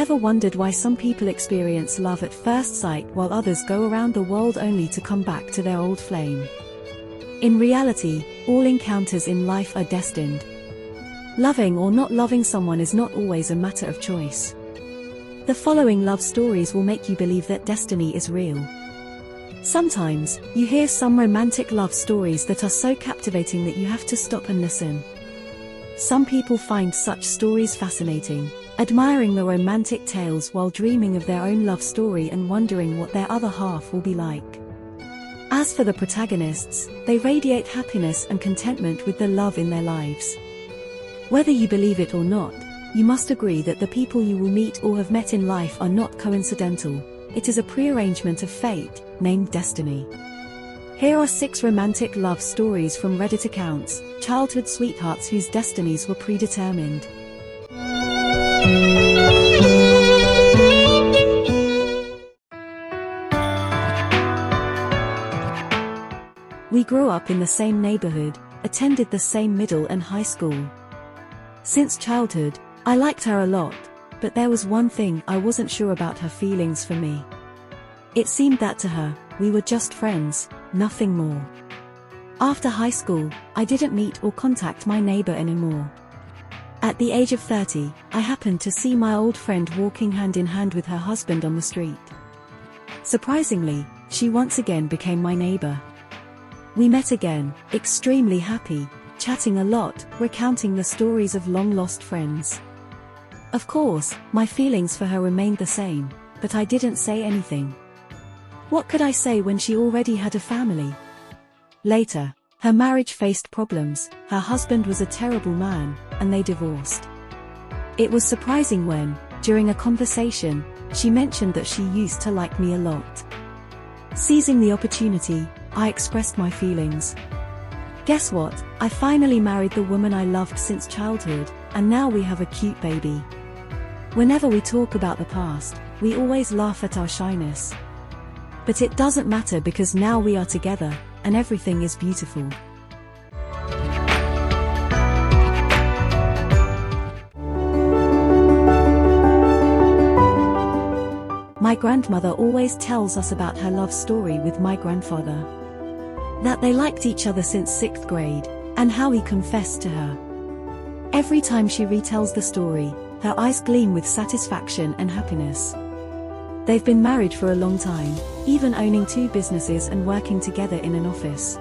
ever wondered why some people experience love at first sight while others go around the world only to come back to their old flame? In reality, all encounters in life are destined. Loving or not loving someone is not always a matter of choice. The following love stories will make you believe that destiny is real. Sometimes, you hear some romantic love stories that are so captivating that you have to stop and listen. Some people find such stories fascinating, admiring the romantic tales while dreaming of their own love story and wondering what their other half will be like. As for the protagonists, they radiate happiness and contentment with the love in their lives. Whether you believe it or not, you must agree that the people you will meet or have met in life are not coincidental. It is a prearrangement of fate, named destiny. Here are 6 romantic love stories from Reddit accounts, childhood sweethearts whose destinies were predetermined. We grew up in the same neighborhood, attended the same middle and high school. Since childhood, I liked her a lot, but there was one thing I wasn't sure about: her feelings for me. It seemed that to her, we were just friends, nothing more. After high school, I didn't meet or contact my neighbor anymore. At the age of 30, I happened to see my old friend walking hand in hand with her husband on the street. Surprisingly, she once again became my neighbor. We met again, extremely happy, chatting a lot, recounting the stories of long-lost friends. Of course, my feelings for her remained the same, but I didn't say anything. What could I say when she already had a family? Later, her marriage faced problems, her husband was a terrible man, and they divorced. It was surprising when, during a conversation, she mentioned that she used to like me a lot. Seizing the opportunity, I expressed my feelings. Guess what? I finally married the woman I loved since childhood, and now we have a cute baby. Whenever we talk about the past, we always laugh at our shyness. But it doesn't matter because now we are together, and everything is beautiful. My grandmother always tells us about her love story with my grandfather. That they liked each other since 6th grade, and how he confessed to her. Every time she retells the story, her eyes gleam with satisfaction and happiness. They've been married for a long time, even owning 2 businesses and working together in an office.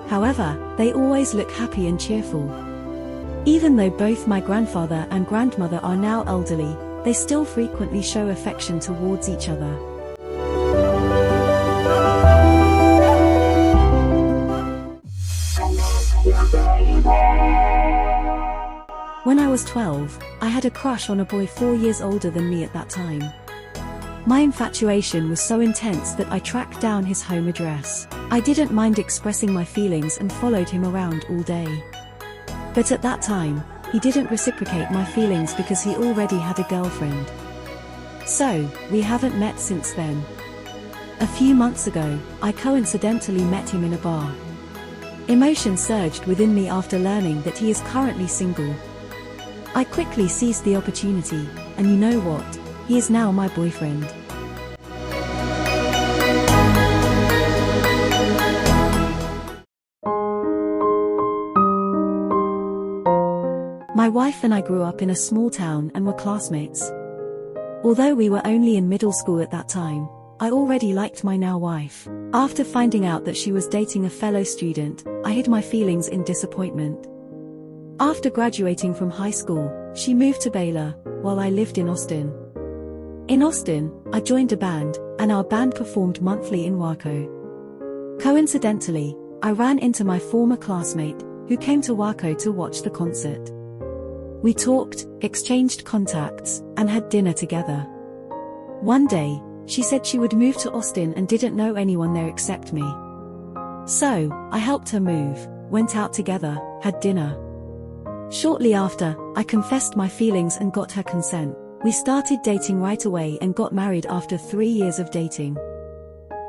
However, they always look happy and cheerful. Even though both my grandfather and grandmother are now elderly, they still frequently show affection towards each other. When I was 12, I had a crush on a boy 4 years older than me at that time. My infatuation was so intense that I tracked down his home address. I didn't mind expressing my feelings and followed him around all day. But at that time, he didn't reciprocate my feelings because he already had a girlfriend. So, we haven't met since then. A few months ago, I coincidentally met him in a bar. Emotion surged within me after learning that he is currently single. I quickly seized the opportunity, and you know what? He is now my boyfriend. My wife and I grew up in a small town and were classmates. Although we were only in middle school at that time, I already liked my now wife. After finding out that she was dating a fellow student, I hid my feelings in disappointment. After graduating from high school, she moved to Baylor, while I lived in Austin. In Austin, I joined a band, and our band performed monthly in Waco. Coincidentally, I ran into my former classmate, who came to Waco to watch the concert. We talked, exchanged contacts, and had dinner together. One day, she said she would move to Austin and didn't know anyone there except me. So, I helped her move, went out together, had dinner. Shortly after, I confessed my feelings and got her consent. We started dating right away and got married after 3 years of dating.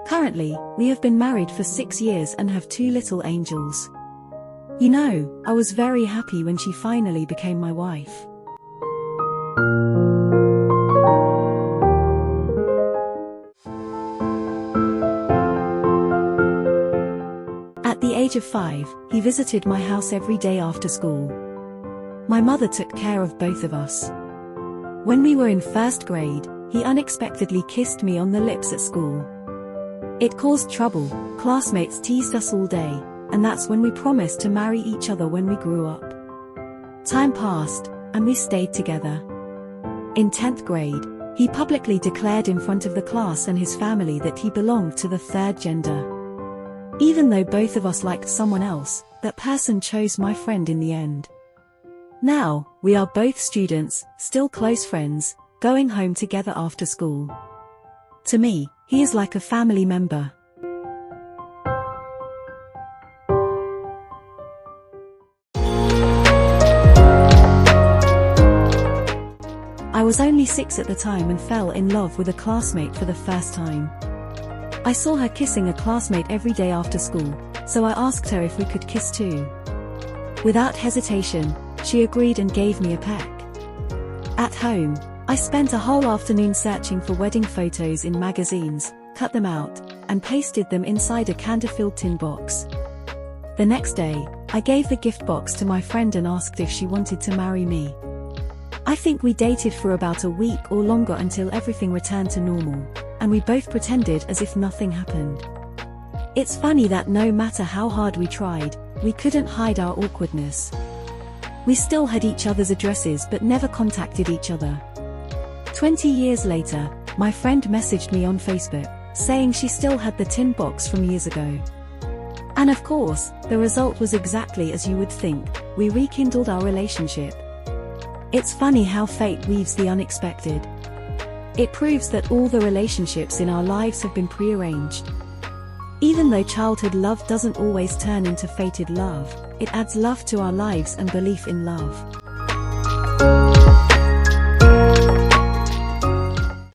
Currently, we have been married for 6 years and have 2 little angels. You know, I was very happy when she finally became my wife. of 5, he visited my house every day after school. My mother took care of both of us. When we were in 1st grade, he unexpectedly kissed me on the lips at school. It caused trouble, classmates teased us all day, and that's when we promised to marry each other when we grew up. Time passed, and we stayed together. In 10th grade, he publicly declared in front of the class and his family that he belonged to the 3rd gender. Even though both of us liked someone else, that person chose my friend in the end. Now, we are both students, still close friends, going home together after school. To me, he is like a family member. I was only 6 at the time and fell in love with a classmate for the first time. I saw her kissing a classmate every day after school, so I asked her if we could kiss too. Without hesitation, she agreed and gave me a peck. At home, I spent a whole afternoon searching for wedding photos in magazines, cut them out, and pasted them inside a candy-filled tin box. The next day, I gave the gift box to my friend and asked if she wanted to marry me. I think we dated for about a week or longer until everything returned to normal, and we both pretended as if nothing happened. It's funny that no matter how hard we tried, we couldn't hide our awkwardness. We still had each other's addresses but never contacted each other. 20 years later, my friend messaged me on Facebook, saying she still had the tin box from years ago. And of course, the result was exactly as you would think, we rekindled our relationship. It's funny how fate weaves the unexpected. It proves that all the relationships in our lives have been prearranged. Even though childhood love doesn't always turn into fated love, it adds love to our lives and belief in love.